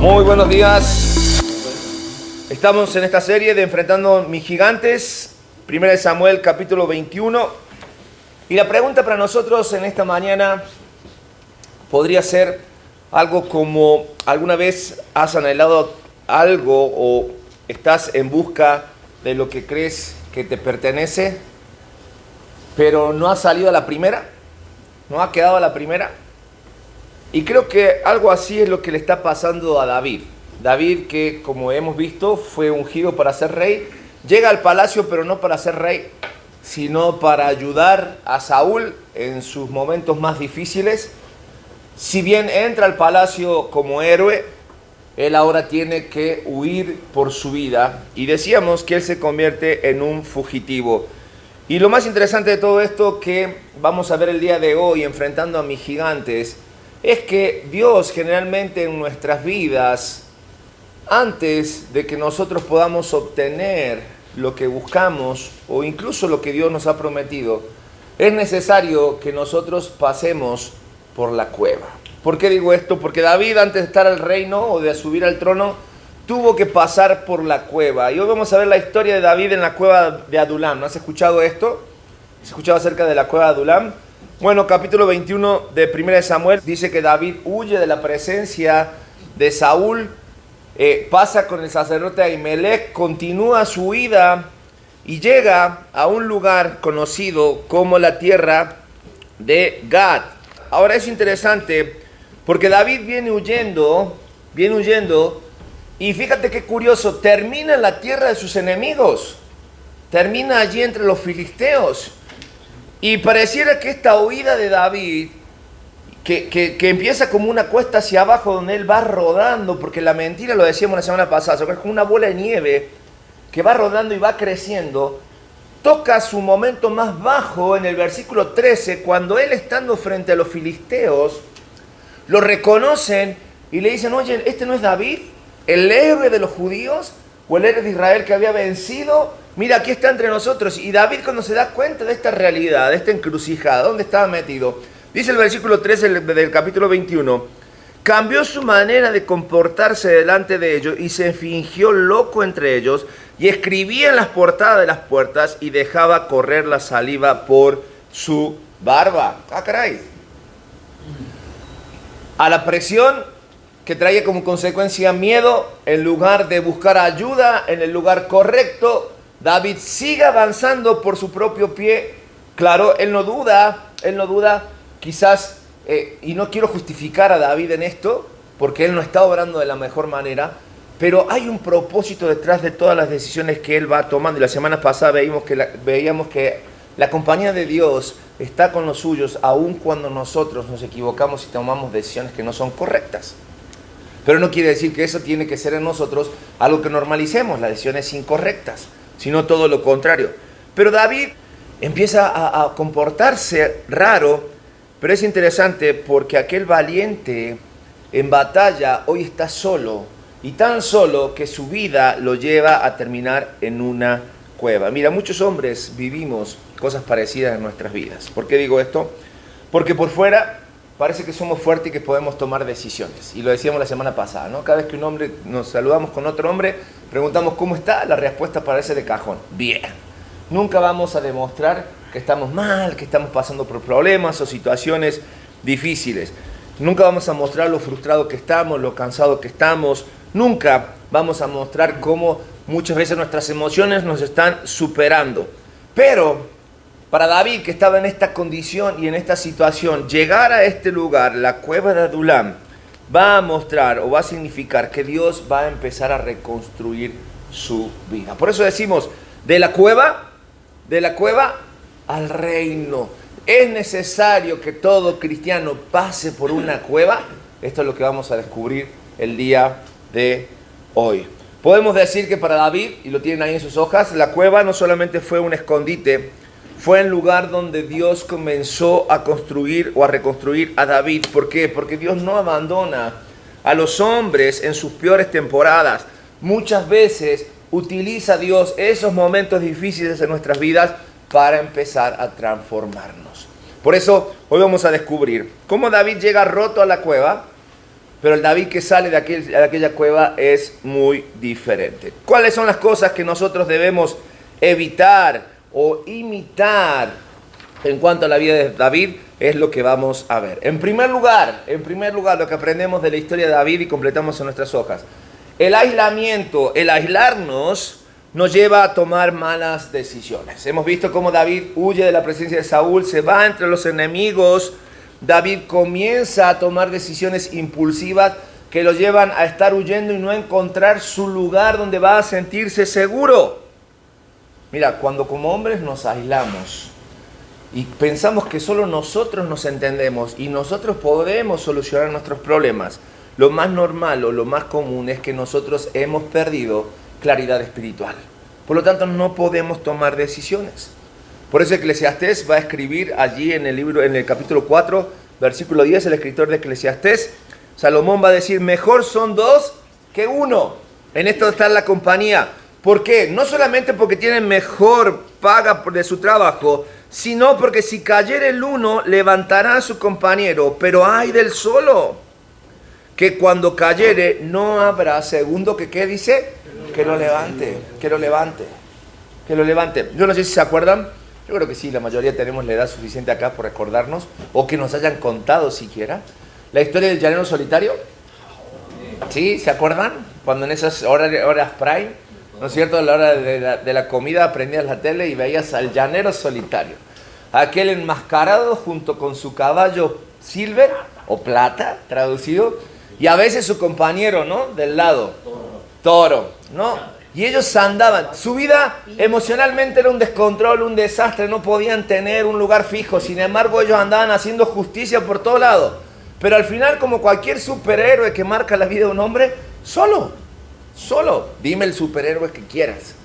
Muy buenos días. Estamos en esta serie de Enfrentando mis gigantes, 1 Samuel capítulo 21. Y la pregunta para nosotros en esta mañana podría ser algo como: ¿alguna vez has anhelado algo o estás en busca de lo que crees que te pertenece, pero no ha salido a la primera? ¿No ha quedado a la primera? Y creo que algo así es lo que le está pasando a David. David, que como hemos visto fue ungido para ser rey, llega al palacio pero no para ser rey, sino para ayudar a Saúl en sus momentos más difíciles. Si bien entra al palacio como héroe, él ahora tiene que huir por su vida, y decíamos que él se convierte en un fugitivo. Y lo más interesante de todo esto que vamos a ver el día de hoy, enfrentando a mis gigantes, es que Dios generalmente en nuestras vidas, antes de que nosotros podamos obtener lo que buscamos o incluso lo que Dios nos ha prometido, es necesario que nosotros pasemos por la cueva. ¿Por qué digo esto? Porque David, antes de estar al reino o de subir al trono, tuvo que pasar por la cueva. Y hoy vamos a ver la historia de David en la cueva de Adulam. ¿No has escuchado esto? ¿Has escuchado acerca de la cueva de Adulam? Bueno, capítulo 21 de 1 Samuel dice que David huye de la presencia de Saúl, pasa con el sacerdote Ahimelech, continúa su huida y llega a un lugar conocido como la tierra de Gad. Ahora es interesante porque David viene huyendo y fíjate qué curioso, termina en la tierra de sus enemigos, termina allí entre los filisteos. Y pareciera que esta huida de David, que empieza como una cuesta hacia abajo donde él va rodando, porque la mentira, lo decíamos la semana pasada, es como una bola de nieve que va rodando y va creciendo, toca su momento más bajo en el versículo 13, cuando él, estando frente a los filisteos, lo reconocen y le dicen: oye, ¿este no es David, el héroe de los judíos, o el héroe de Israel que había vencido? Mira, aquí está entre nosotros. Y David, cuando se da cuenta de esta realidad, de esta encrucijada, ¿dónde estaba metido? Dice el versículo 13 del capítulo 21, cambió su manera de comportarse delante de ellos y se fingió loco entre ellos, y escribía en las portadas de las puertas y dejaba correr la saliva por su barba. ¡Ah, caray! A la presión que traía como consecuencia miedo, en lugar de buscar ayuda en el lugar correcto, David sigue avanzando por su propio pie. Claro, él no duda, quizás, y no quiero justificar a David en esto, porque él no está obrando de la mejor manera, pero hay un propósito detrás de todas las decisiones que él va tomando. Y la semana pasada veíamos que la compañía de Dios está con los suyos, aun cuando nosotros nos equivocamos y tomamos decisiones que no son correctas. Pero no quiere decir que eso tiene que ser en nosotros algo que normalicemos, las decisiones incorrectas, sino todo lo contrario. Pero David empieza a comportarse raro, pero es interesante porque aquel valiente en batalla hoy está solo, y tan solo que su vida lo lleva a terminar en una cueva. Mira, muchos hombres vivimos cosas parecidas en nuestras vidas. ¿Por qué digo esto? Porque por fuera parece que somos fuertes y que podemos tomar decisiones. Y lo decíamos la semana pasada, ¿no? Cada vez que un hombre, nos saludamos con otro hombre, preguntamos cómo está, la respuesta parece de cajón: bien. Nunca vamos a demostrar que estamos mal, que estamos pasando por problemas o situaciones difíciles. Nunca vamos a mostrar lo frustrado que estamos, lo cansado que estamos. Nunca vamos a mostrar cómo muchas veces nuestras emociones nos están superando. Pero para David, que estaba en esta condición y en esta situación, llegar a este lugar, la cueva de Adulam, va a mostrar o va a significar que Dios va a empezar a reconstruir su vida. Por eso decimos, de la cueva al reino. Es necesario que todo cristiano pase por una cueva. Esto es lo que vamos a descubrir el día de hoy. Podemos decir que para David, y lo tienen ahí en sus hojas, la cueva no solamente fue un escondite, fue el lugar donde Dios comenzó a construir o a reconstruir a David. ¿Por qué? Porque Dios no abandona a los hombres en sus peores temporadas. Muchas veces utiliza Dios esos momentos difíciles en nuestras vidas para empezar a transformarnos. Por eso hoy vamos a descubrir cómo David llega roto a la cueva, pero el David que sale de aquella cueva es muy diferente. ¿Cuáles son las cosas que nosotros debemos evitar o imitar en cuanto a la vida de David? Es lo que vamos a ver. En primer lugar, lo que aprendemos de la historia de David y completamos en nuestras hojas. El aislamiento, el aislarnos, nos lleva a tomar malas decisiones. Hemos visto cómo David huye de la presencia de Saúl, se va entre los enemigos. David comienza a tomar decisiones impulsivas que lo llevan a estar huyendo y no encontrar su lugar donde va a sentirse seguro. Mira, cuando como hombres nos aislamos y pensamos que solo nosotros nos entendemos y nosotros podemos solucionar nuestros problemas, lo más normal o lo más común es que nosotros hemos perdido claridad espiritual. Por lo tanto, no podemos tomar decisiones. Por eso Eclesiastés va a escribir allí en el libro, en el capítulo 4, versículo 10, el escritor de Eclesiastés, Salomón va a decir, mejor son dos que uno. En esto está la compañía. ¿Por qué? No solamente porque tienen mejor paga de su trabajo, sino porque si cayere el uno, levantará a su compañero, pero ay del solo, que cuando cayere no habrá segundo que, ¿qué dice? Que lo levante, que lo levante, que lo levante. Yo no sé si se acuerdan. Yo creo que sí, la mayoría tenemos la edad suficiente acá por recordarnos, o que nos hayan contado siquiera, la historia del llanero solitario. ¿Sí? ¿Se acuerdan? Cuando en esas horas prime, ¿no es cierto? A la hora de la comida prendías la tele y veías al llanero solitario. Aquel enmascarado junto con su caballo silver, o plata, traducido, y a veces su compañero, ¿no? Del lado, toro, ¿no? Y ellos andaban, su vida emocionalmente era un descontrol, un desastre, no podían tener un lugar fijo, sin embargo ellos andaban haciendo justicia por todo lado. Pero al final, como cualquier superhéroe que marca la vida de un hombre, solo, dime el superhéroe que quieras,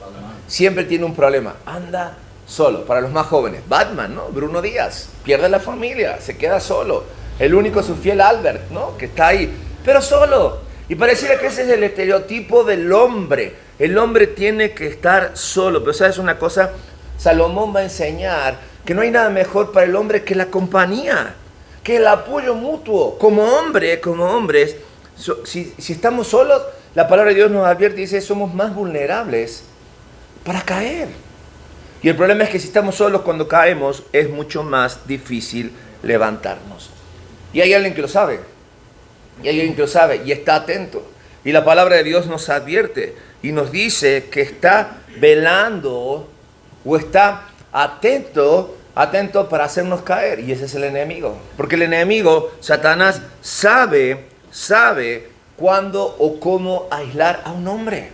siempre tiene un problema, anda solo. Para los más jóvenes, Batman, ¿no? Bruno Díaz, pierde la familia, se queda solo. El único es su fiel Albert, ¿no? Que está ahí, pero solo. Y pareciera que ese es el estereotipo del hombre. El hombre tiene que estar solo. Pero ¿sabes una cosa? Salomón va a enseñar que no hay nada mejor para el hombre que la compañía, que el apoyo mutuo. Como hombres, si estamos solos, la palabra de Dios nos advierte y dice, somos más vulnerables para caer. Y el problema es que si estamos solos cuando caemos, es mucho más difícil levantarnos. Y hay alguien que lo sabe. Y hay alguien que lo sabe y está atento. Y la palabra de Dios nos advierte y nos dice que está velando o está atento para hacernos caer. Y ese es el enemigo. Porque el enemigo, Satanás, sabe cuándo o cómo aislar a un hombre.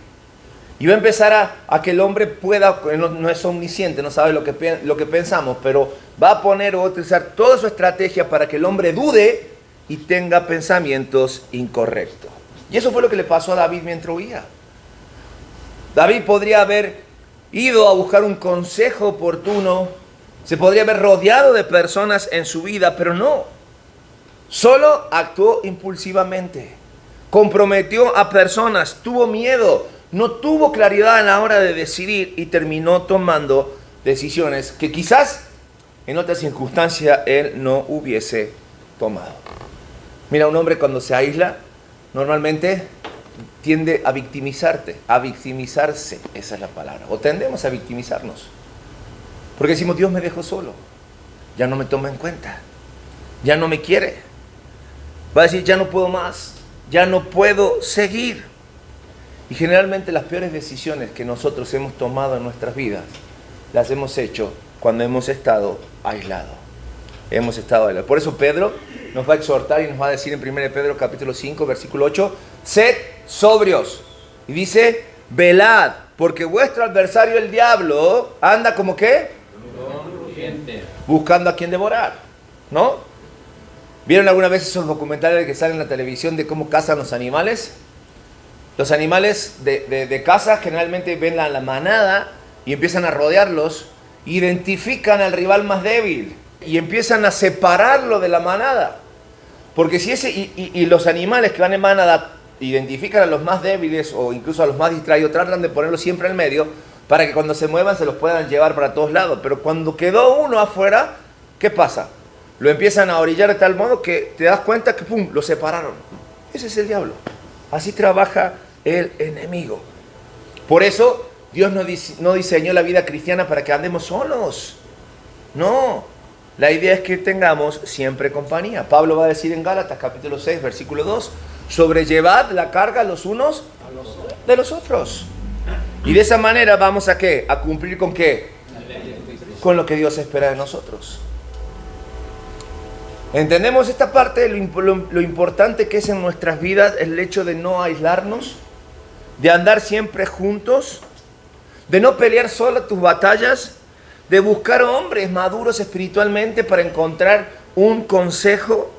Y va a empezar a que el hombre pueda, no es omnisciente, no sabe lo que pensamos, pero va a poner o utilizar toda su estrategia para que el hombre dude y tenga pensamientos incorrectos. Y eso fue lo que le pasó a David mientras huía. David podría haber ido a buscar un consejo oportuno, se podría haber rodeado de personas en su vida, pero no. Solo actuó impulsivamente, comprometió a personas, tuvo miedo, no tuvo claridad a la hora de decidir y terminó tomando decisiones que quizás en otras circunstancias él no hubiese tomado. Mira, un hombre cuando se aísla, normalmente tiende a victimizarse, esa es la palabra, o tendemos a victimizarnos, porque decimos, Dios me dejó solo, ya no me toma en cuenta, ya no me quiere, va a decir, ya no puedo más, ya no puedo seguir. Y generalmente las peores decisiones que nosotros hemos tomado en nuestras vidas, las hemos hecho cuando hemos estado aislados. Por eso Pedro nos va a exhortar y nos va a decir en 1 Pedro capítulo 5, versículo 8, sed sobrios. Y dice, velad, porque vuestro adversario el diablo anda como ¿qué? Buscando a quien devorar, ¿no? ¿Vieron alguna vez esos documentales que salen en la televisión de cómo cazan los animales? Los animales de caza generalmente ven la manada y empiezan a rodearlos, identifican al rival más débil y empiezan a separarlo de la manada. Porque si y los animales que van en manada identifican a los más débiles o incluso a los más distraídos, tratan de ponerlos siempre en medio para que cuando se muevan se los puedan llevar para todos lados. Pero cuando quedó uno afuera, ¿qué pasa? Lo empiezan a orillar de tal modo que te das cuenta que ¡pum!, lo separaron. Ese es el diablo. Así trabaja el enemigo. Por eso Dios no diseñó la vida cristiana para que andemos solos. No, la idea es que tengamos siempre compañía. Pablo va a decir en Gálatas capítulo 6, versículo 2, sobrellevad la carga los unos de los otros. Y de esa manera vamos a ¿qué? A cumplir con ¿qué? Con lo que Dios espera de nosotros. ¿Entendemos esta parte? Lo importante que es en nuestras vidas el hecho de no aislarnos, de andar siempre juntos, de no pelear solo tus batallas, de buscar hombres maduros espiritualmente para encontrar un consejo,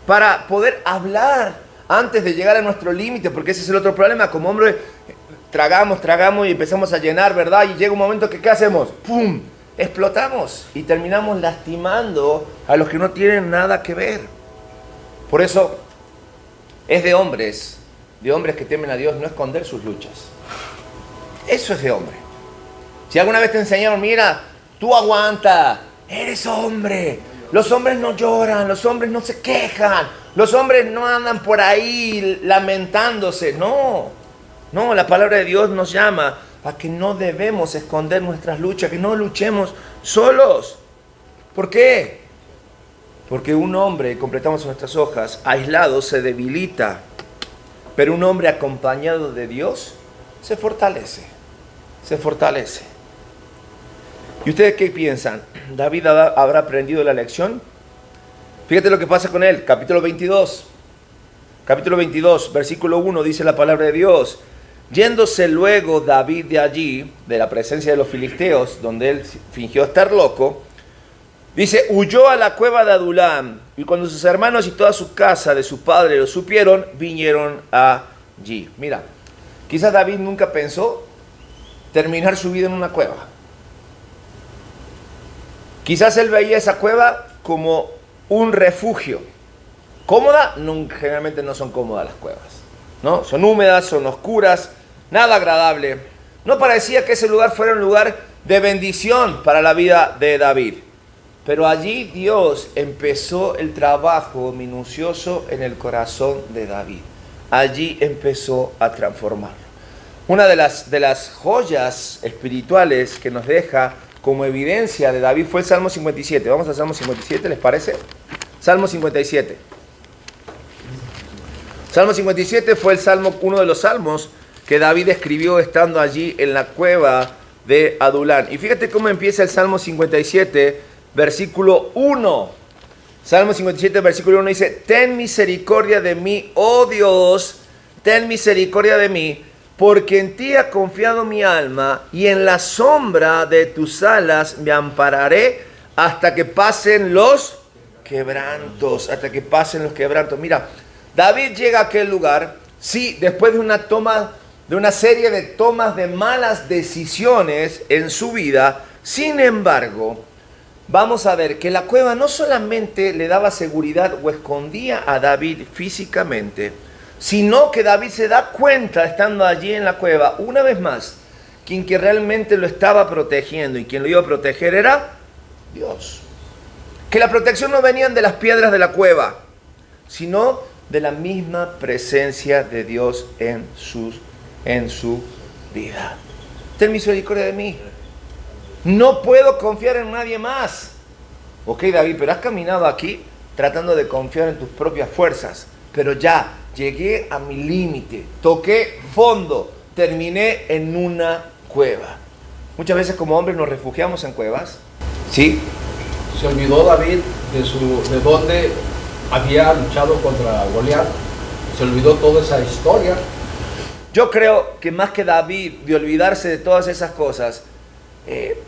para poder hablar antes de llegar a nuestro límite, porque ese es el otro problema. Como hombre tragamos y empezamos a llenar, ¿verdad? Y llega un momento que ¿qué hacemos? ¡Pum! Explotamos y terminamos lastimando a los que no tienen nada que ver. Por eso es de hombres que temen a Dios, no esconder sus luchas. Eso es de hombre. Si alguna vez te enseñaron, mira, tú aguanta, eres hombre. Los hombres no lloran, los hombres no se quejan, los hombres no andan por ahí lamentándose. No, la palabra de Dios nos llama a que no debemos esconder nuestras luchas, que no luchemos solos. ¿Por qué? Porque un hombre, completamos nuestras hojas, aislado se debilita, pero un hombre acompañado de Dios se fortalece. ¿Y ustedes qué piensan? ¿David habrá aprendido la lección? Fíjate lo que pasa con él, capítulo 22, versículo 1, dice la palabra de Dios. Yéndose luego David de allí, de la presencia de los filisteos, donde él fingió estar loco, dice, huyó a la cueva de Adulam, y cuando sus hermanos y toda su casa de su padre lo supieron, vinieron allí. Mira, quizás David nunca pensó terminar su vida en una cueva. Quizás él veía esa cueva como un refugio. ¿Cómoda? No, generalmente no son cómodas las cuevas, ¿no? Son húmedas, son oscuras, nada agradable. No parecía que ese lugar fuera un lugar de bendición para la vida de David. Pero allí Dios empezó el trabajo minucioso en el corazón de David. Allí empezó a transformarlo. Una de las joyas espirituales que nos deja como evidencia de David fue el Salmo 57. Vamos al Salmo 57, ¿les parece? Salmo 57. Salmo 57 fue uno de los salmos que David escribió estando allí en la cueva de Adulán. Y fíjate cómo empieza el Salmo 57, versículo 1. Salmo 57, versículo 1 dice, ten misericordia de mí, oh Dios, ten misericordia de mí, porque en ti ha confiado mi alma, y en la sombra de tus alas me ampararé hasta que pasen los quebrantos. Mira, David llega a aquel lugar, sí, después de una serie de tomas de malas decisiones en su vida. Sin embargo, vamos a ver que la cueva no solamente le daba seguridad o escondía a David físicamente, sino que David se da cuenta, estando allí en la cueva, una vez más, quien que realmente lo estaba protegiendo y quien lo iba a proteger era Dios. Que la protección no venía de las piedras de la cueva, sino de la misma presencia de Dios en su vida. Ten misericordia de mí. No puedo confiar en nadie más. Ok, David, pero has caminado aquí tratando de confiar en tus propias fuerzas, pero ya llegué a mi límite, toqué fondo, terminé en una cueva. Muchas veces como hombres nos refugiamos en cuevas. ¿Sí? Se olvidó David de dónde había luchado contra Goliat. Se olvidó toda esa historia. Yo creo que más que David de olvidarse de todas esas cosas,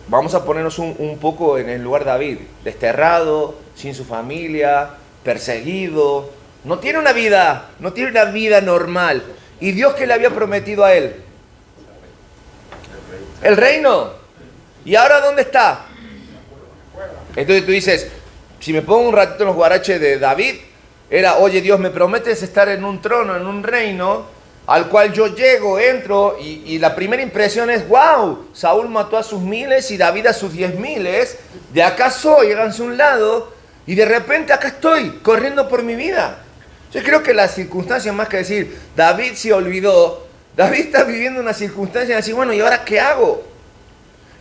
vamos a ponernos un poco en el lugar de David, desterrado, sin su familia, perseguido, no tiene una vida normal. ¿Y Dios qué le había prometido a él? El reino. ¿Y ahora dónde está? Entonces tú dices, si me pongo un ratito en los guaraches de David, era, oye Dios, me prometes estar en un trono, en un reino, al cual yo llego, entro, y la primera impresión es, wow, Saúl mató a sus miles y David a sus 10.000, de acá soy, háganse un lado, y de repente acá estoy, corriendo por mi vida. Yo creo que las circunstancias, más que decir, David se olvidó, David está viviendo una circunstancia de decir, bueno, ¿y ahora qué hago?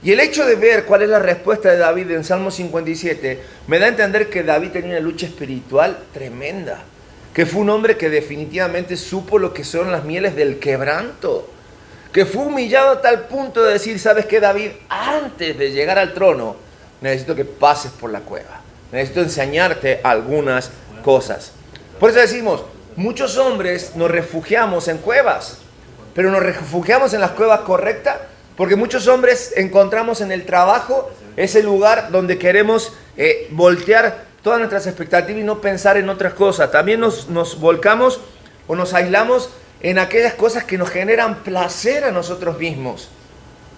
Y el hecho de ver cuál es la respuesta de David en Salmo 57, me da a entender que David tenía una lucha espiritual tremenda, que fue un hombre que definitivamente supo lo que son las mieles del quebranto, que fue humillado a tal punto de decir, ¿sabes qué, David? Antes de llegar al trono, necesito que pases por la cueva, necesito enseñarte algunas cosas. Por eso decimos, muchos hombres nos refugiamos en cuevas, pero nos refugiamos en las cuevas correctas, porque muchos hombres encontramos en el trabajo ese lugar donde queremos voltear todas nuestras expectativas y no pensar en otras cosas. También nos volcamos o nos aislamos en aquellas cosas que nos generan placer a nosotros mismos,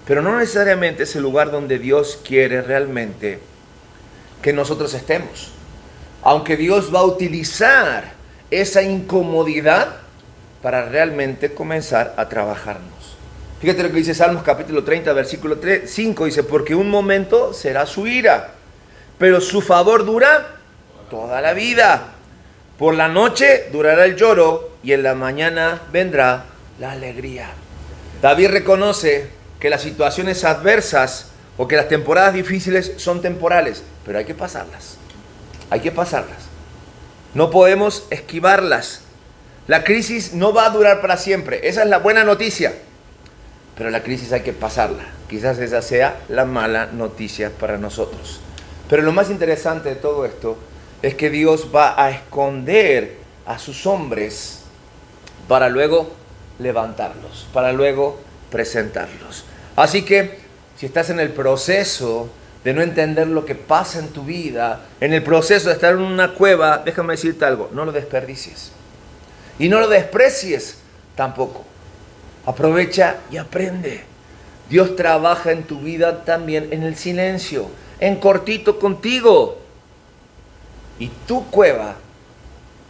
pero no necesariamente es el lugar donde Dios quiere realmente que nosotros estemos. Aunque Dios va a utilizar esa incomodidad para realmente comenzar a trabajarnos. Fíjate lo que dice Salmos capítulo 30, versículo 5, dice, porque un momento será su ira, pero su favor dura toda la vida. Por la noche durará el lloro y en la mañana vendrá la alegría. David reconoce que las situaciones adversas o que las temporadas difíciles son temporales, pero hay que pasarlas. Hay que pasarlas. No podemos esquivarlas. La crisis no va a durar para siempre. Esa es la buena noticia. Pero la crisis hay que pasarla. Quizás esa sea la mala noticia para nosotros. Pero lo más interesante de todo esto es que Dios va a esconder a sus hombres para luego levantarlos, para luego presentarlos. Así que si estás en el proceso de no entender lo que pasa en tu vida, en el proceso de estar en una cueva, déjame decirte algo, no lo desperdicies. Y no lo desprecies tampoco. Aprovecha y aprende. Dios trabaja en tu vida también en el silencio, en cortito contigo. Y tu cueva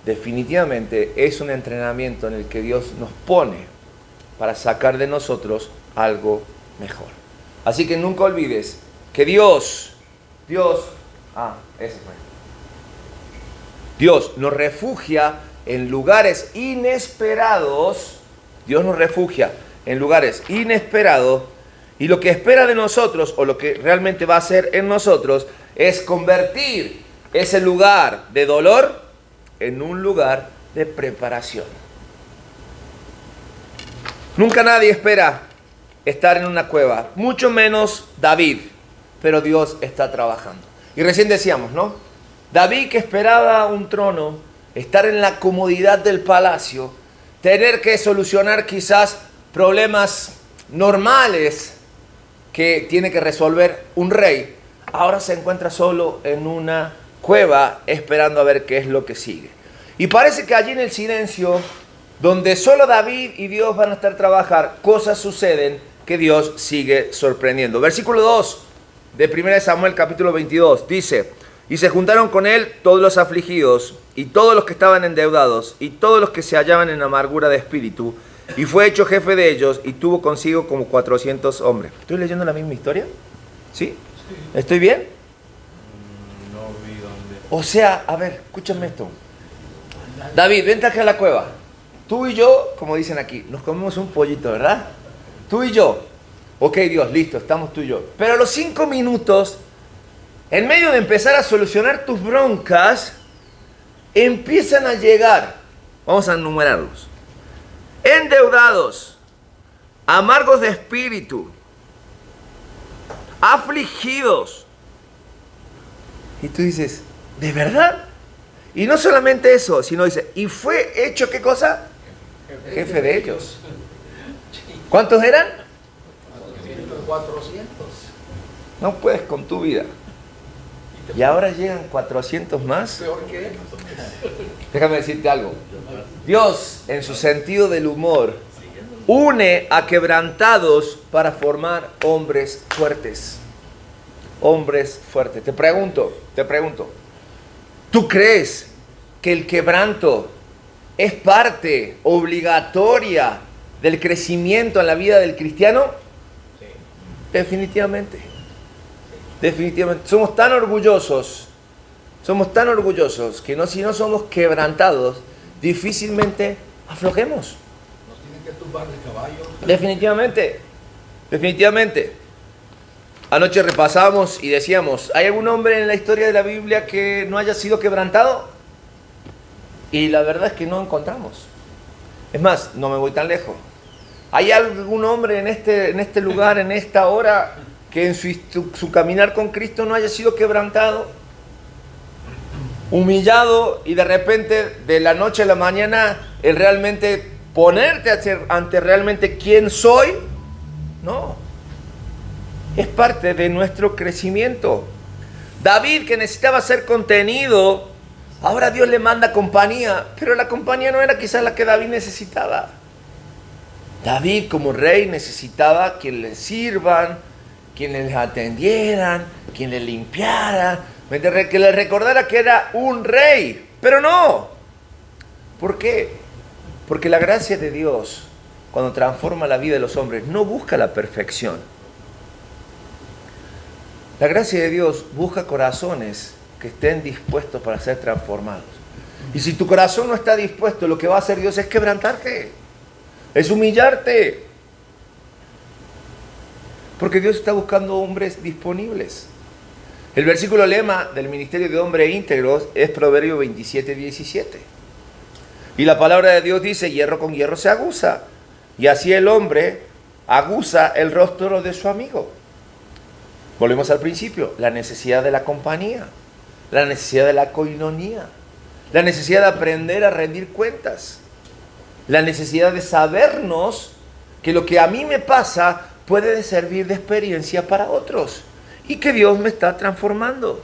definitivamente es un entrenamiento en el que Dios nos pone para sacar de nosotros algo mejor. Así que nunca olvides que Dios nos refugia en lugares inesperados. Dios nos refugia en lugares inesperados y lo que espera de nosotros o lo que realmente va a hacer en nosotros es convertir ese lugar de dolor en un lugar de preparación. Nunca nadie espera estar en una cueva, mucho menos David, pero Dios está trabajando. Y recién decíamos, ¿no? David, que esperaba un trono, estar en la comodidad del palacio, tener que solucionar quizás problemas normales que tiene que resolver un rey, ahora se encuentra solo en una cueva esperando a ver qué es lo que sigue. Y parece que allí en el silencio, donde solo David y Dios van a estar trabajar, cosas suceden que Dios sigue sorprendiendo. Versículo 2 de 1 Samuel capítulo 22 dice: y se juntaron con él todos los afligidos y todos los que estaban endeudados y todos los que se hallaban en amargura de espíritu, y fue hecho jefe de ellos y tuvo consigo como 400 hombres. ¿Estoy leyendo la misma historia? ¿Sí? ¿Estoy bien? No vi dónde. O sea, a ver, escúchame esto. David, vente acá a la cueva. Tú y yo, como dicen aquí, nos comemos un pollito, ¿verdad? Tú y yo. Ok, Dios, listo, estamos tú y yo. Pero a los 5 minutos, en medio de empezar a solucionar tus broncas, empiezan a llegar, vamos a enumerarlos: endeudados, amargos de espíritu, afligidos. Y tú dices, ¿de verdad? Y no solamente eso, sino dice, y fue hecho, ¿qué cosa? Jefe de ellos. ¿Cuántos eran? 400. No puedes con tu vida. Y ahora llegan 400 más. Peor que él. Déjame decirte algo. Dios, en su sentido del humor, une a quebrantados para formar hombres fuertes. Hombres fuertes. Te pregunto, ¿tú crees que el quebranto es parte obligatoria del crecimiento en la vida del cristiano? Sí. Definitivamente. Definitivamente. Somos tan orgullosos que si no somos quebrantados, difícilmente aflojemos. Nos tienen que tumbar del caballo. Definitivamente, definitivamente. Anoche repasábamos y decíamos, ¿hay algún hombre en la historia de la Biblia que no haya sido quebrantado? Y la verdad es que no encontramos. Es más, no me voy tan lejos. ¿Hay algún hombre en este lugar, en esta hora, que en su caminar con Cristo no haya sido quebrantado? Humillado y de repente, de la noche a la mañana, el realmente ponerte ante realmente quién soy. No. Es parte de nuestro crecimiento. David, que necesitaba ser contenido, ahora Dios le manda compañía, pero la compañía no era quizás la que David necesitaba. David como rey necesitaba quien le sirvan, quien les atendieran, quien le limpiara, que le recordara que era un rey, pero no. ¿Por qué? Porque la gracia de Dios, cuando transforma la vida de los hombres, no busca la perfección. La gracia de Dios busca corazones que estén dispuestos para ser transformados. Y si tu corazón no está dispuesto, lo que va a hacer Dios es quebrantarte, es humillarte. Porque Dios está buscando hombres disponibles. El versículo lema del ministerio de hombres íntegros es Proverbio 27:17. Y la palabra de Dios dice, hierro con hierro se aguza. Y así el hombre aguza el rostro de su amigo. Volvemos al principio, la necesidad de la compañía, la necesidad de la koinonía, la necesidad de aprender a rendir cuentas, la necesidad de sabernos que lo que a mí me pasa puede servir de experiencia para otros y que Dios me está transformando.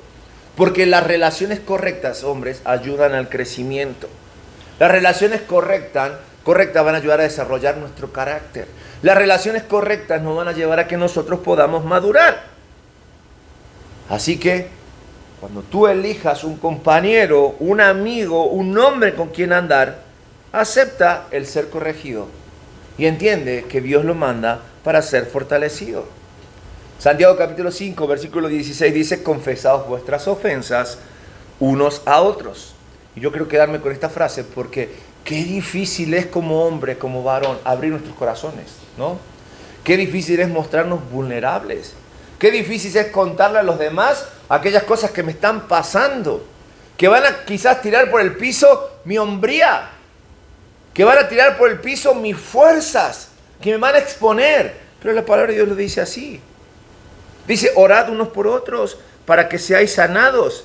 Porque las relaciones correctas, hombres, ayudan al crecimiento. Las relaciones correctas van a ayudar a desarrollar nuestro carácter. Las relaciones correctas nos van a llevar a que nosotros podamos madurar. Así que, cuando tú elijas un compañero, un amigo, un hombre con quien andar, acepta el ser corregido y entiende que Dios lo manda para ser fortalecido. Santiago capítulo 5, versículo 16 dice, confesaos vuestras ofensas unos a otros. Y yo quiero quedarme con esta frase porque qué difícil es como hombre, como varón, abrir nuestros corazones, ¿no? Qué difícil es mostrarnos vulnerables. Qué difícil es contarle a los demás aquellas cosas que me están pasando, que van a quizás tirar por el piso mi hombría, que van a tirar por el piso mis fuerzas, que me van a exponer. Pero la palabra de Dios lo dice así. Dice, orad unos por otros para que seáis sanados,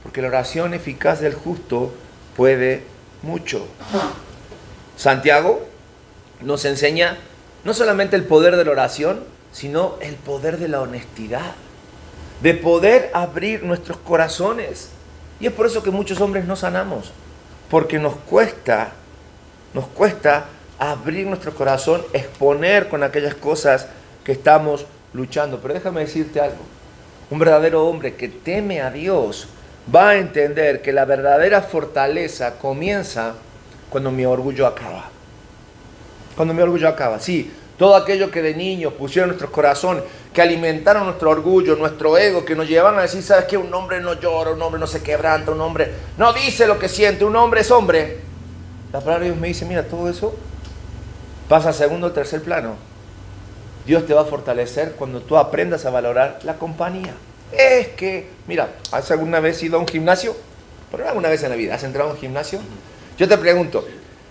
porque la oración eficaz del justo puede mucho. Santiago nos enseña no solamente el poder de la oración, sino el poder de la honestidad, de poder abrir nuestros corazones. Y es por eso que muchos hombres no sanamos, porque nos cuesta abrir nuestro corazón, exponer con aquellas cosas que estamos luchando. Pero déjame decirte algo, un verdadero hombre que teme a Dios va a entender que la verdadera fortaleza comienza cuando mi orgullo acaba. Cuando mi orgullo acaba, sí. Todo aquello que de niños pusieron en nuestros corazones, que alimentaron nuestro orgullo, nuestro ego, que nos llevaron a decir, ¿sabes qué? Un hombre no llora, un hombre no se quebranta, un hombre no dice lo que siente, un hombre es hombre. La palabra de Dios me dice, mira, todo eso pasa a segundo o tercer plano. Dios te va a fortalecer cuando tú aprendas a valorar la compañía. Es que, mira, ¿has alguna vez ido a un gimnasio? Pero alguna vez en la vida, ¿has entrado a un gimnasio? Yo te pregunto,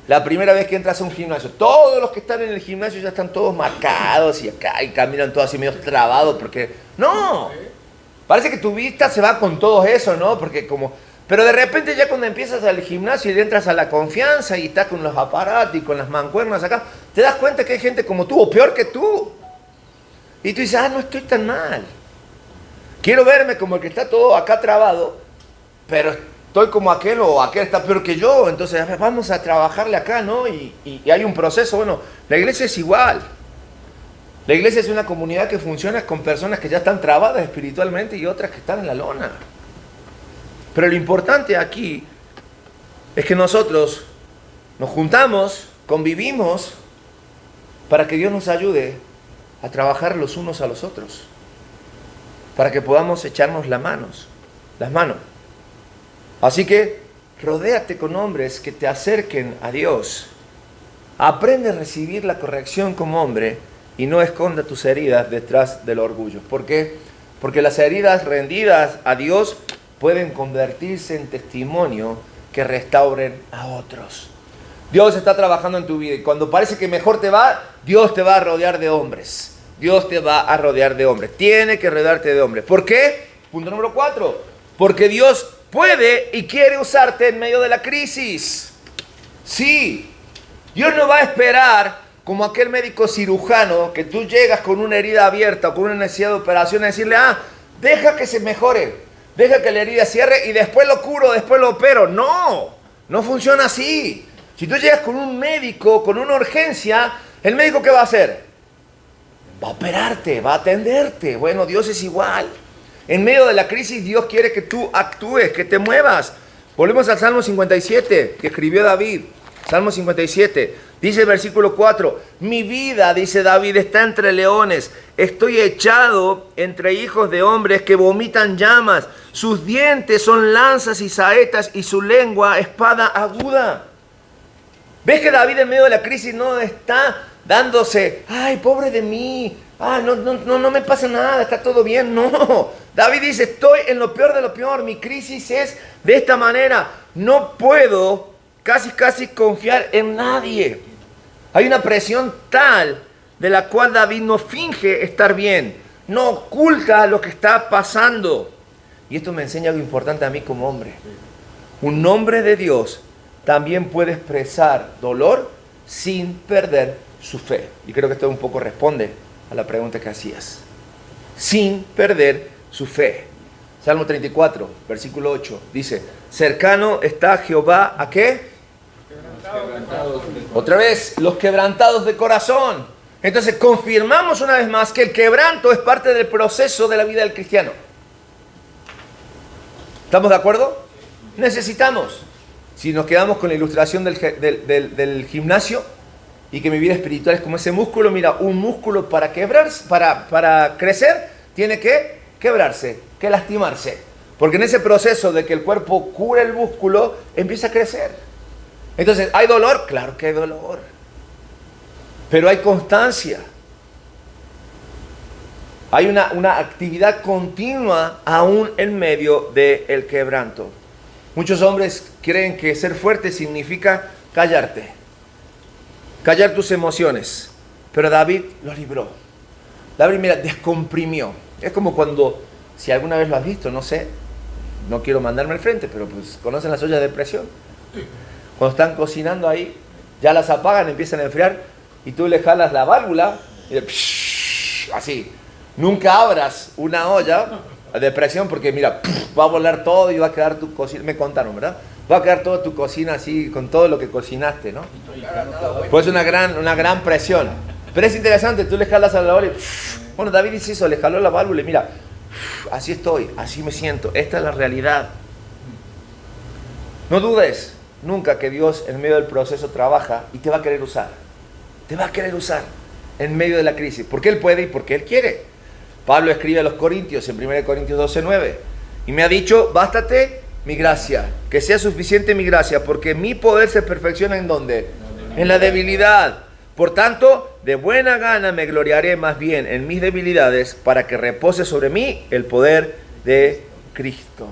la primera vez que entras a un gimnasio, todos los que están en el gimnasio ya están todos marcados y acá y caminan todos así medio trabados porque... ¡No! Parece que tu vista se va con todo eso, ¿no? Porque como... Pero de repente ya cuando empiezas al gimnasio y entras a la confianza y estás con los aparatos y con las mancuernas acá, te das cuenta que hay gente como tú o peor que tú. Y tú dices, no estoy tan mal. Quiero verme como el que está todo acá trabado, pero estoy como aquel o aquel está peor que yo, entonces vamos a trabajarle acá, ¿no? Y hay un proceso. Bueno, la iglesia es igual. La iglesia es una comunidad que funciona con personas que ya están trabadas espiritualmente y otras que están en la lona. Pero lo importante aquí es que nosotros nos juntamos, convivimos, para que Dios nos ayude a trabajar los unos a los otros, para que podamos echarnos las manos. Así que rodéate con hombres que te acerquen a Dios. Aprende a recibir la corrección como hombre y no esconda tus heridas detrás del orgullo. ¿Por qué? Porque las heridas rendidas a Dios pueden convertirse en testimonio que restauren a otros. Dios está trabajando en tu vida y cuando parece que mejor te va, Dios te va a rodear de hombres. Dios te va a rodear de hombres. Tiene que rodearte de hombres. ¿Por qué? Punto número 4. Porque Dios puede y quiere usarte en medio de la crisis. Sí. Dios no va a esperar como aquel médico cirujano que tú llegas con una herida abierta o con una necesidad de operación a decirle, deja que se mejore, deja que la herida cierre y después lo curo, después lo opero. No, no funciona así. Si tú llegas con un médico, con una urgencia, ¿el médico qué va a hacer? Va a operarte, va a atenderte. Bueno, Dios es igual. En medio de la crisis, Dios quiere que tú actúes, que te muevas. Volvemos al Salmo 57, que escribió David. Salmo 57, dice el versículo 4, mi vida, dice David, está entre leones, estoy echado entre hijos de hombres que vomitan llamas, sus dientes son lanzas y saetas y su lengua espada aguda. ¿Ves que David en medio de la crisis no está dándose, ay, pobre de mí, no me pasa nada, está todo bien? No, David dice, estoy en lo peor de lo peor, mi crisis es de esta manera, no puedo casi confiar en nadie. Hay una presión tal de la cual David no finge estar bien, no oculta lo que está pasando. Y esto me enseña algo importante a mí como hombre. Un hombre de Dios también puede expresar dolor sin perder su fe. Y creo que esto un poco responde a la pregunta que hacías. Sin perder su fe. Salmo 34, versículo 8, dice, cercano está Jehová, ¿a qué? Otra vez, los quebrantados de corazón. Entonces confirmamos una vez más que el quebranto es parte del proceso de la vida del cristiano. ¿Estamos de acuerdo? Necesitamos. Si nos quedamos con la ilustración del gimnasio y que mi vida espiritual es como ese músculo, mira, un músculo para quebrarse, para crecer, tiene que quebrarse, que lastimarse. Porque en ese proceso de que el cuerpo cura el músculo, empieza a crecer. Entonces, ¿hay dolor? Claro que hay dolor. Pero hay constancia. Hay una actividad continua aún en medio del quebranto. Muchos hombres creen que ser fuerte significa callarte. Callar tus emociones. Pero David los libró. David, mira, descomprimió. Es como cuando, si alguna vez lo has visto, no sé, no quiero mandarme al frente, pero pues conocen las ollas de presión. Cuando están cocinando ahí, ya las apagan, empiezan a enfriar y tú le jalas la válvula y así. Nunca abras una olla de presión porque mira, va a volar todo y va a quedar tu cocina, me contaron, ¿verdad? Va a quedar toda tu cocina así con todo lo que cocinaste, ¿no? Pues una gran presión. Pero es interesante, tú le jalas a la válvula y bueno, David dice eso, le jaló la válvula y mira, así estoy, así me siento, esta es la realidad. No dudes nunca que Dios en medio del proceso trabaja y te va a querer usar. Te va a querer usar en medio de la crisis. Porque Él puede y porque Él quiere. Pablo escribe a los Corintios en 1 Corintios 12:9. Y me ha dicho, bástate mi gracia, que sea suficiente mi gracia, porque mi poder se perfecciona ¿en dónde? En la debilidad. Por tanto, de buena gana me gloriaré más bien en mis debilidades, para que repose sobre mí el poder de Cristo.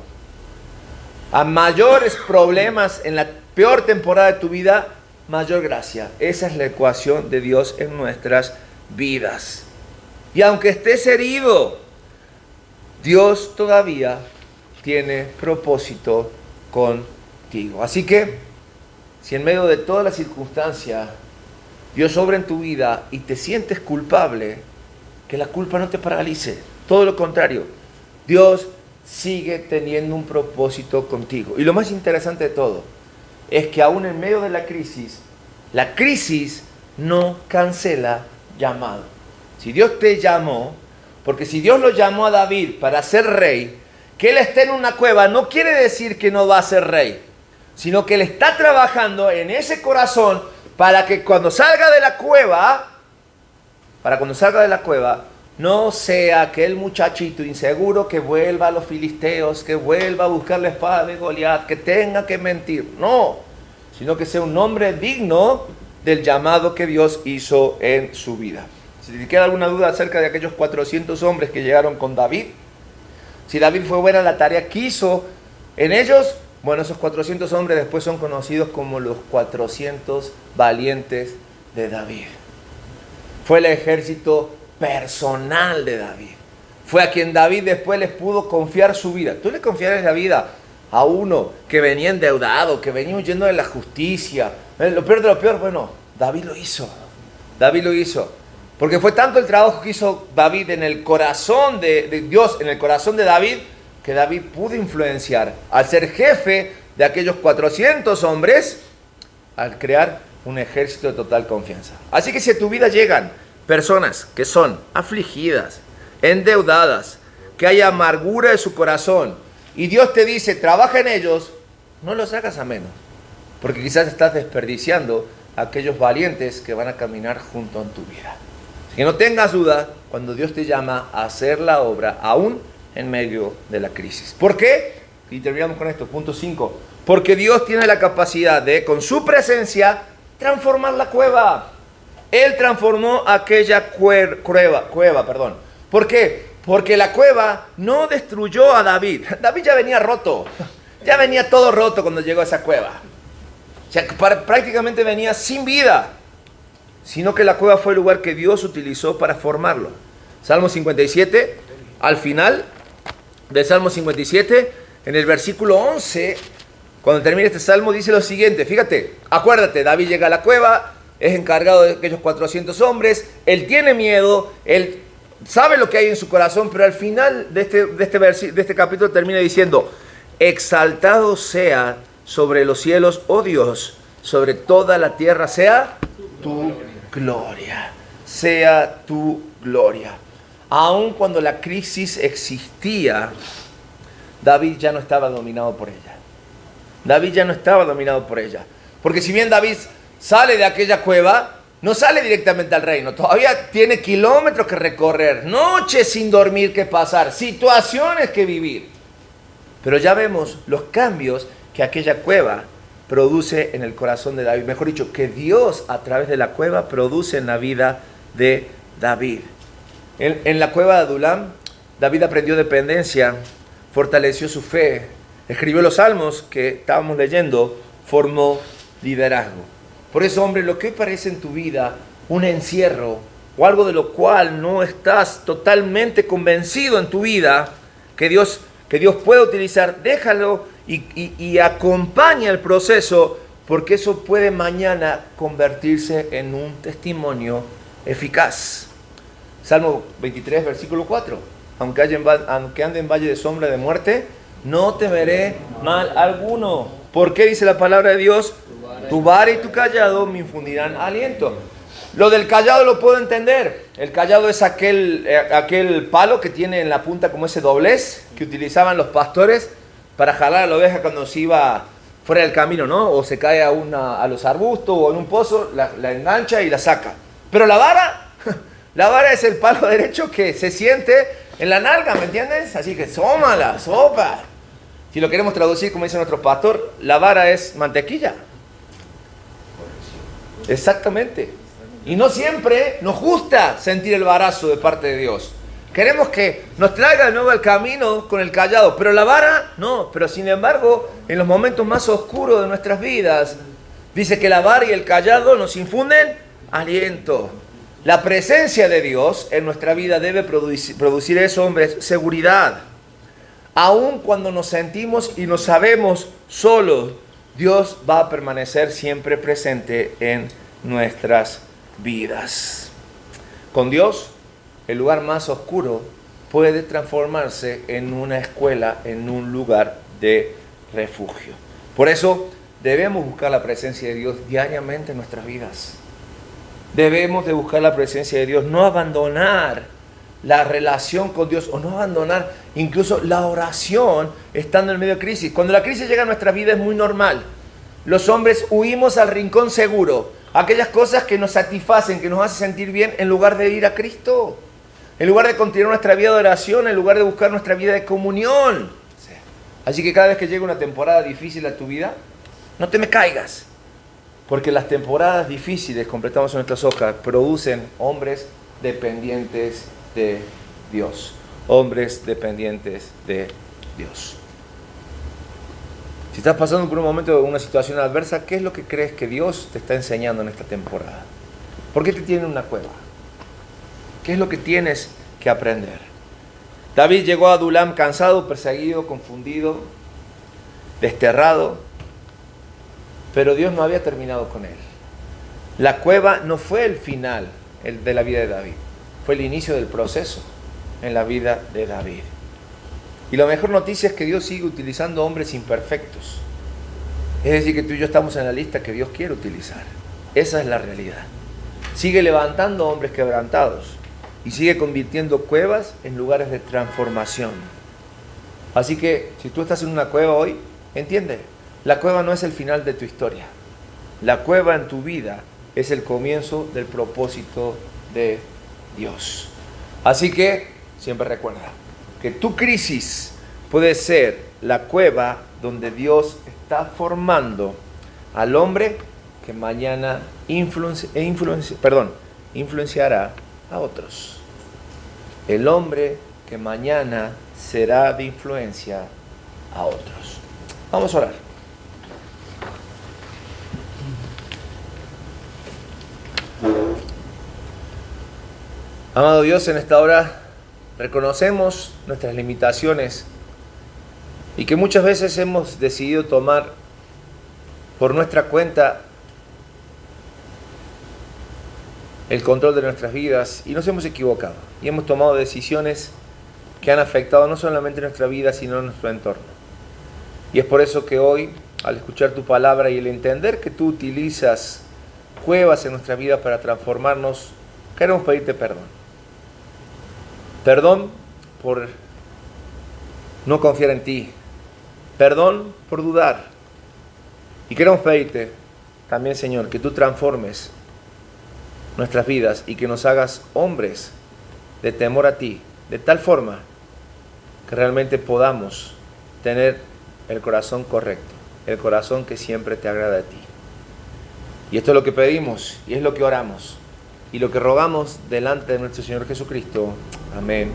A mayores problemas en la peor temporada de tu vida, mayor gracia. Esa es la ecuación de Dios en nuestras vidas. Y aunque estés herido, Dios todavía tiene propósito contigo. Así que, si en medio de toda la circunstancia Dios obra en tu vida y te sientes culpable, que la culpa no te paralice. Todo lo contrario, Dios sigue teniendo un propósito contigo. Y lo más interesante de todo es que aún en medio de la crisis no cancela llamado. Si Dios te llamó, porque si Dios lo llamó a David para ser rey, que él esté en una cueva no quiere decir que no va a ser rey, sino que él está trabajando en ese corazón para que cuando salga de la cueva, no sea aquel muchachito inseguro que vuelva a los filisteos, que vuelva a buscar la espada de Goliat, que tenga que mentir. No, sino que sea un hombre digno del llamado que Dios hizo en su vida. Si te queda alguna duda acerca de aquellos 400 hombres que llegaron con David, si David fue buena en la tarea que hizo en ellos, bueno, esos 400 hombres después son conocidos como los 400 valientes de David. Fue el ejército personal de David. Fue a quien David después les pudo confiar su vida. ¿Tú le confiarías la vida a uno que venía endeudado, que venía huyendo de la justicia? Lo peor de lo peor, bueno, David lo hizo. David lo hizo. Porque fue tanto el trabajo que hizo David en el corazón de Dios, en el corazón de David, que David pudo influenciar al ser jefe de aquellos 400 hombres, al crear un ejército de total confianza. Así que si a tu vida llegan personas que son afligidas, endeudadas, que hay amargura de su corazón, y Dios te dice, trabaja en ellos, no los hagas a menos, porque quizás estás desperdiciando a aquellos valientes que van a caminar junto en tu vida. Así que no tengas duda cuando Dios te llama a hacer la obra, aún en medio de la crisis. ¿Por qué? Y terminamos con esto, punto 5. Porque Dios tiene la capacidad de, con su presencia, transformar la cueva. Él transformó aquella cueva. ¿Por qué? Porque la cueva no destruyó a David. David ya venía roto. Ya venía todo roto cuando llegó a esa cueva. O sea, prácticamente venía sin vida. Sino que la cueva fue el lugar que Dios utilizó para formarlo. Salmo 57, al final del Salmo 57, en el versículo 11, cuando termina este salmo, dice lo siguiente. Fíjate, acuérdate, David llega a la cueva, es encargado de aquellos 400 hombres, él tiene miedo, él sabe lo que hay en su corazón, pero al final de este capítulo termina diciendo, exaltado sea sobre los cielos, oh Dios, sobre toda la tierra sea tu gloria, sea tu gloria. Aun cuando la crisis existía, David ya no estaba dominado por ella. David ya no estaba dominado por ella. Porque si bien David sale de aquella cueva, no sale directamente al reino. Todavía tiene kilómetros que recorrer, noches sin dormir que pasar, situaciones que vivir. Pero ya vemos los cambios que aquella cueva produce en el corazón de David. Mejor dicho, que Dios a través de la cueva produce en la vida de David. En la cueva de Adulam, David aprendió dependencia, fortaleció su fe, escribió los salmos que estábamos leyendo, formó liderazgo. Por eso, hombre, lo que hoy parece en tu vida un encierro o algo de lo cual no estás totalmente convencido en tu vida que Dios puede utilizar, déjalo y acompaña el proceso, porque eso puede mañana convertirse en un testimonio eficaz. Salmo 23, versículo 4. Aunque ande en valle de sombra de muerte, no temeré mal alguno. ¿Por qué dice la palabra de Dios? Tu vara y tu callado me infundirán aliento. Lo del callado lo puedo entender. El callado es aquel palo que tiene en la punta como ese doblez que utilizaban los pastores para jalar a la oveja cuando se iba fuera del camino, ¿no? O se cae a los arbustos o en un pozo, la engancha y la saca. Pero la vara es el palo derecho que se siente en la nalga, ¿me entiendes? Así que sómala, sopa. Si lo queremos traducir como dice nuestro pastor, la vara es mantequilla. Exactamente. Y no siempre nos gusta sentir el varazo de parte de Dios. Queremos que nos traiga de nuevo al camino con el callado, pero la vara no. Pero sin embargo, en los momentos más oscuros de nuestras vidas, dice que la vara y el callado nos infunden aliento. La presencia de Dios en nuestra vida debe producir eso, hombres, seguridad. Aun cuando nos sentimos y nos sabemos solos, Dios va a permanecer siempre presente en nuestras vidas. Con Dios, el lugar más oscuro puede transformarse en una escuela, en un lugar de refugio. Por eso debemos buscar la presencia de Dios diariamente en nuestras vidas. Debemos de buscar la presencia de Dios, no abandonar la relación con Dios o no abandonar incluso la oración estando en medio de crisis. Cuando la crisis llega a nuestra vida es muy normal. Los hombres huimos al rincón seguro, aquellas cosas que nos satisfacen, que nos hacen sentir bien en lugar de ir a Cristo. En lugar de continuar nuestra vida de oración, en lugar de buscar nuestra vida de comunión. Así que cada vez que llegue una temporada difícil a tu vida, no te me caigas. Porque las temporadas difíciles, completamos en nuestras hojas, producen hombres dependientes de Dios. Hombres dependientes de Dios. Si estás pasando por un momento de una situación adversa, ¿qué es lo que crees que Dios te está enseñando en esta temporada? ¿Por qué te tiene en una cueva? ¿Qué es lo que tienes que aprender? David llegó a Adulam cansado, perseguido, confundido, desterrado, pero Dios no había terminado con él. La cueva no fue el final de la vida de David, fue el inicio del proceso en la vida de David. Y la mejor noticia es que Dios sigue utilizando hombres imperfectos. Es decir, que tú y yo estamos en la lista que Dios quiere utilizar. Esa es la realidad. Sigue levantando hombres quebrantados y sigue convirtiendo cuevas en lugares de transformación. Así que si tú estás en una cueva hoy, entiende, la cueva no es el final de tu historia. La cueva en tu vida es el comienzo del propósito de Dios. Así que siempre recuerda que tu crisis puede ser la cueva donde Dios está formando al hombre que mañana influenciará a otros. El hombre que mañana será de influencia a otros. Vamos a orar. Amado Dios, en esta hora reconocemos nuestras limitaciones y que muchas veces hemos decidido tomar por nuestra cuenta el control de nuestras vidas y nos hemos equivocado y hemos tomado decisiones que han afectado no solamente nuestra vida sino nuestro entorno. Y es por eso que hoy, al escuchar tu palabra y el entender que tú utilizas cuevas en nuestra vida para transformarnos, queremos pedirte perdón. Perdón por no confiar en ti. Perdón por dudar. Y queremos pedirte también, Señor, que tú transformes nuestras vidas y que nos hagas hombres de temor a ti, de tal forma que realmente podamos tener el corazón correcto, el corazón que siempre te agrada a ti. Y esto es lo que pedimos y es lo que oramos y lo que rogamos delante de nuestro Señor Jesucristo. Amén.